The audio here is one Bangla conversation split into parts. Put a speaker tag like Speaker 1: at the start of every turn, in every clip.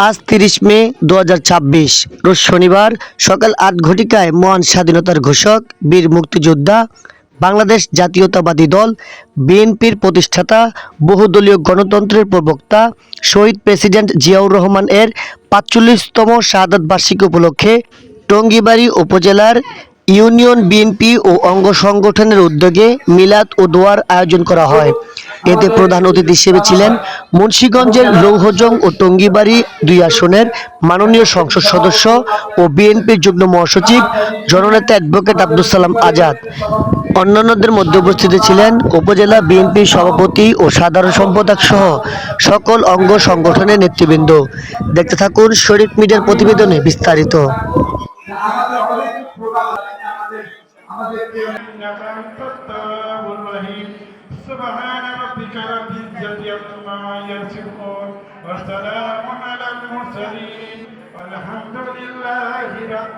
Speaker 1: আজ ৩০ মে ২০২৬ রোজ শনিবার সকাল ৮ ঘটিকায় মহান স্বাধীনতার ঘোষক বীর মুক্তিযোদ্ধা বাংলাদেশ জাতীয়তাবাদী দল বিএনপির প্রতিষ্ঠাতা বহুদলীয় গণতন্ত্রের প্রবক্তা শহীদ প্রেসিডেন্ট জিয়াউর রহমান এর ৪৫তম শাহাদাত বার্ষিকী উপলক্ষে টঙ্গীবাড়ি উপজেলার ইউনিয়ন বিএনপি ও অঙ্গ সংগঠনের উদ্যোগে মিলাদ ও দোয়ার আয়োজন করা হয়। এতে প্রধান অতিথি হিসেবে ছিলেন মুন্সিগঞ্জের লৌহজং ও টঙ্গীবাড়ি ২ আসনের মাননীয় সংসদ সদস্য ও বিএনপির যুগ্ম মহাসচিব জননেতা অ্যাডভোকেট আব্দুস সালাম আজাদ। অন্যান্যদের মধ্যে উপস্থিত ছিলেন উপজেলা বিএনপির সভাপতি ও সাধারণ সম্পাদক সহ সকল অঙ্গ সংগঠনের নেতৃবৃন্দ। দেখতে থাকুন শরীফ মিডিয়ার প্রতিবেদনে বিস্তারিত।
Speaker 2: سبحان ربك رب العزة عما يصفون وسلام على المرسلين والحمد لله رب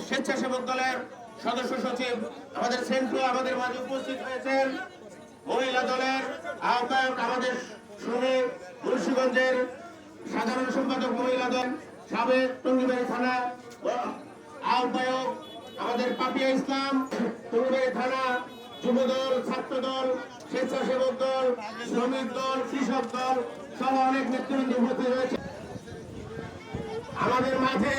Speaker 3: স্বেচ্ছাসেবক দলের সদস্য সচিব আমাদের সেন্ট্রো আমাদের মাঝে উপস্থিত হয়েছেন। মহিলা দলের আহ্বায়ক আমাদের শুনে মুন্সিগঞ্জের সাধারণ সম্পাদক মহিলা দল সাবেক টঙ্গীবাড়ি থানা আহ্বায়ক আমাদের পাপিয়া ইসলাম, টঙ্গীবাড়ি থানা যুব দল, ছাত্র দল, স্বেচ্ছাসেবক দল, শ্রমিক দল, কৃষক দল সহ অনেক নেতৃবৃন্দ উপস্থিত হয়েছে। আমাদের মাঝে